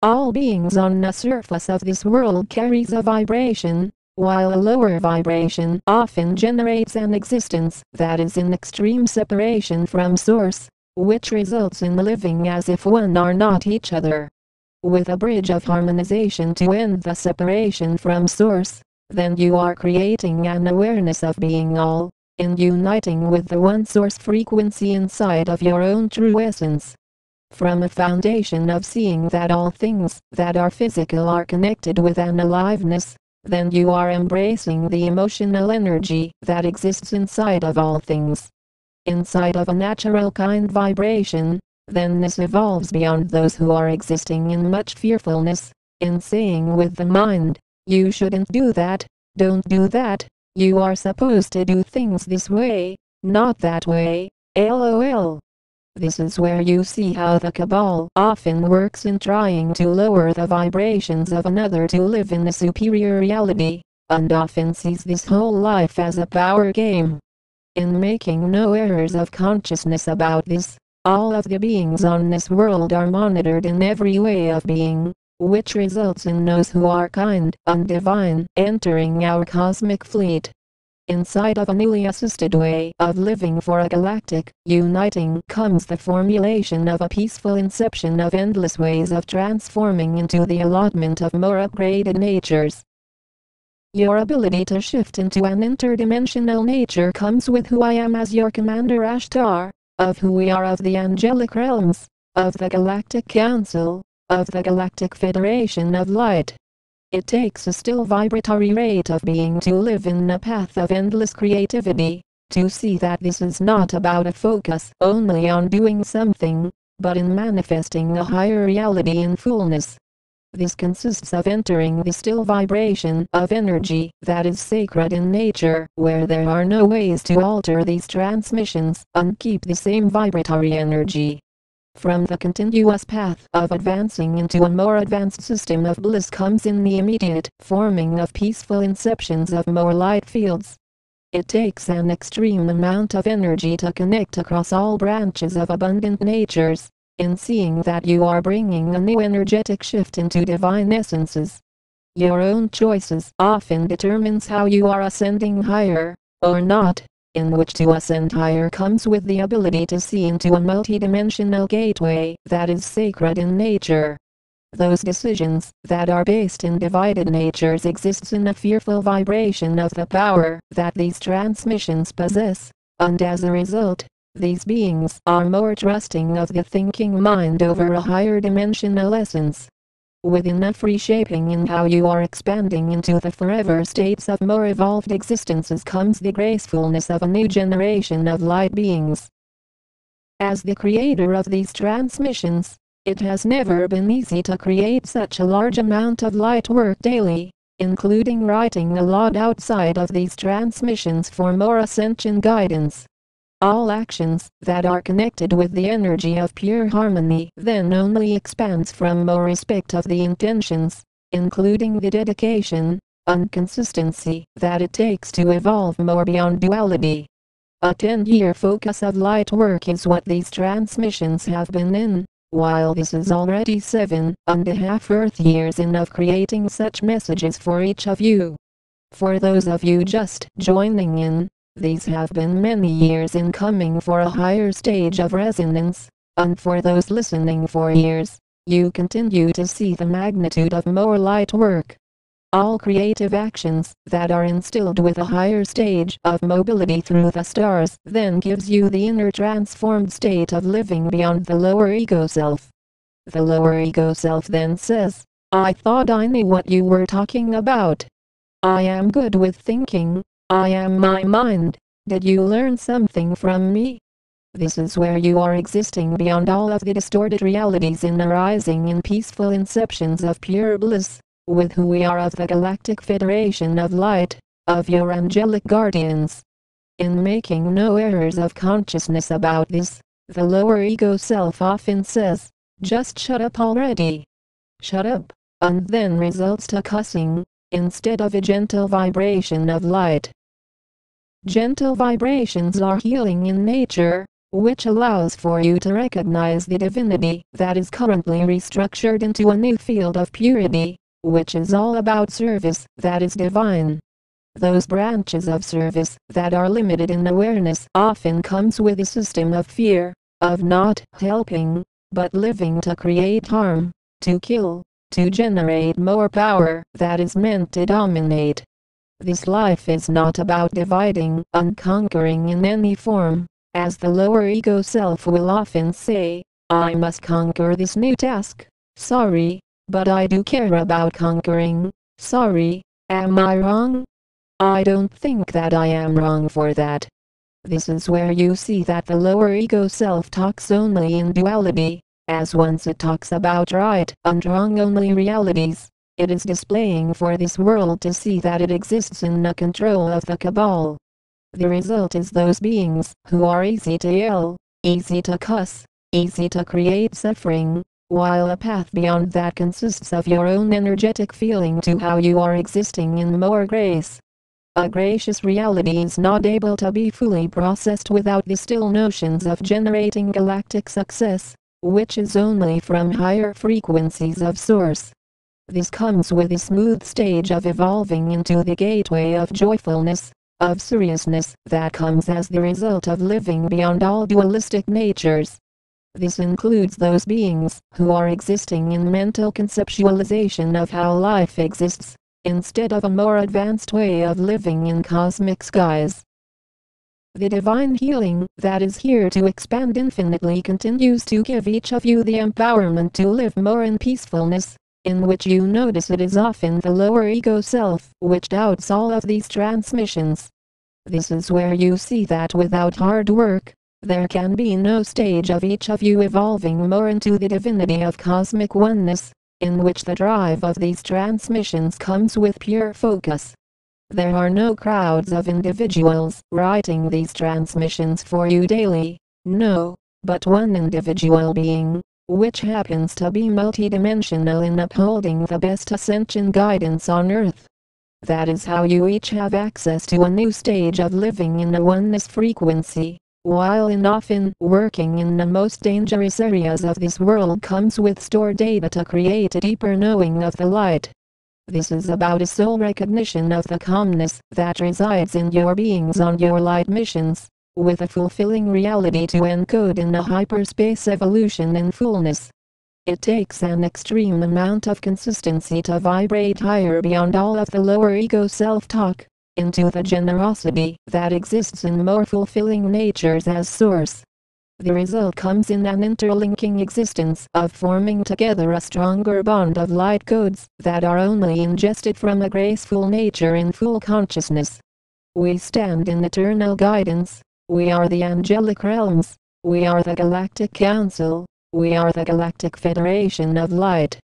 All beings on the surface of this world carries a vibration, while a lower vibration often generates an existence that is in extreme separation from source, which results in living as if one are not each other. With a bridge of harmonization to end the separation from source, then you are creating an awareness of being all, in uniting with the one source frequency inside of your own true essence. From a foundation of seeing that all things that are physical are connected with an aliveness, then you are embracing the emotional energy that exists inside of all things. Inside of a natural kind vibration, then this evolves beyond those who are existing in much fearfulness, in saying with the mind, you shouldn't do that, don't do that, you are supposed to do things this way, not that way, lol. This is where you see how the cabal often works in trying to lower the vibrations of another to live in a superior reality, and often sees this whole life as a power game. In making no errors of consciousness about this, all of the beings on this world are monitored in every way of being, which results in those who are kind and divine entering our cosmic fleet. Inside of a newly assisted way of living for a galactic uniting comes the formulation of a peaceful inception of endless ways of transforming into the allotment of more upgraded natures. Your ability to shift into an interdimensional nature comes with who I am as your commander Ashtar, of who we are of the angelic realms, of the Galactic Council, of the Galactic Federation of Light. It takes a still vibratory rate of being to live in a path of endless creativity, to see that this is not about a focus only on doing something, but in manifesting a higher reality in fullness. This consists of entering the still vibration of energy that is sacred in nature, where there are no ways to alter these transmissions and keep the same vibratory energy. From the continuous path of advancing into a more advanced system of bliss comes in the immediate forming of peaceful inceptions of more light fields. It takes an extreme amount of energy to connect across all branches of abundant natures, in seeing that you are bringing a new energetic shift into divine essences. Your own choices often determines how you are ascending higher, or not. In which to ascend higher comes with the ability to see into a multidimensional gateway that is sacred in nature. Those decisions that are based in divided natures exists in a fearful vibration of the power that these transmissions possess, and as a result, these beings are more trusting of the thinking mind over a higher dimensional essence. With enough reshaping in how you are expanding into the forever states of more evolved existences comes the gracefulness of a new generation of light beings. As the creator of these transmissions, it has never been easy to create such a large amount of light work daily, including writing a lot outside of these transmissions for more ascension guidance. All actions that are connected with the energy of pure harmony then only expands from more respect of the intentions, including the dedication and consistency that it takes to evolve more beyond duality. A 10-year focus of light work is what these transmissions have been in, while this is already 7.5 Earth years in of creating such messages for each of you. For those of you just joining in, these have been many years in coming for a higher stage of resonance, and for those listening for years, you continue to see the magnitude of more light work. All creative actions that are instilled with a higher stage of mobility through the stars then gives you the inner transformed state of living beyond the lower ego self. The lower ego self then says, I thought I knew what you were talking about. I am good with thinking. I am my mind. Did you learn something from me? This is where you are existing beyond all of the distorted realities in arising in peaceful inceptions of pure bliss, with who we are of the Galactic Federation of Light, of your angelic guardians. In making no errors of consciousness about this, the lower ego self often says, just shut up already. Shut up, and then results to cussing, instead of a gentle vibration of light. Gentle vibrations are healing in nature, which allows for you to recognize the divinity that is currently restructured into a new field of purity, which is all about service that is divine. Those branches of service that are limited in awareness often comes with a system of fear, of not helping, but living to create harm, to kill, to generate more power that is meant to dominate. This life is not about dividing and conquering in any form, as the lower ego self will often say, I must conquer this new task. Sorry, but I do care about conquering. Sorry, am I wrong? I don't think that I am wrong for that. This is where you see that the lower ego self talks only in duality, as once it talks about right and wrong only realities. It is displaying for this world to see that it exists in the control of the cabal. The result is those beings who are easy to yell, easy to cuss, easy to create suffering, while a path beyond that consists of your own energetic feeling to how you are existing in more grace. A gracious reality is not able to be fully processed without the still notions of generating galactic success, which is only from higher frequencies of source. This comes with a smooth stage of evolving into the gateway of joyfulness, of seriousness that comes as the result of living beyond all dualistic natures. This includes those beings who are existing in mental conceptualization of how life exists, instead of a more advanced way of living in cosmic skies. The divine healing that is here to expand infinitely continues to give each of you the empowerment to live more in peacefulness, in which you notice it is often the lower ego self which doubts all of these transmissions. This is where you see that without hard work, there can be no stage of each of you evolving more into the divinity of cosmic oneness, in which the drive of these transmissions comes with pure focus. There are no crowds of individuals writing these transmissions for you daily, no, but one individual being, which happens to be multidimensional in upholding the best ascension guidance on earth. That is how you each have access to a new stage of living in a oneness frequency, while in often working in the most dangerous areas of this world comes with stored data to create a deeper knowing of the light. This is about a soul recognition of the calmness that resides in your beings on your light missions, with a fulfilling reality to encode in a hyperspace evolution in fullness. It takes an extreme amount of consistency to vibrate higher beyond all of the lower ego self-talk, into the generosity that exists in more fulfilling natures as source. The result comes in an interlinking existence of forming together a stronger bond of light codes that are only ingested from a graceful nature in full consciousness. We stand in eternal guidance. We are the angelic realms. We are the Galactic Council. We are the Galactic Federation of Light.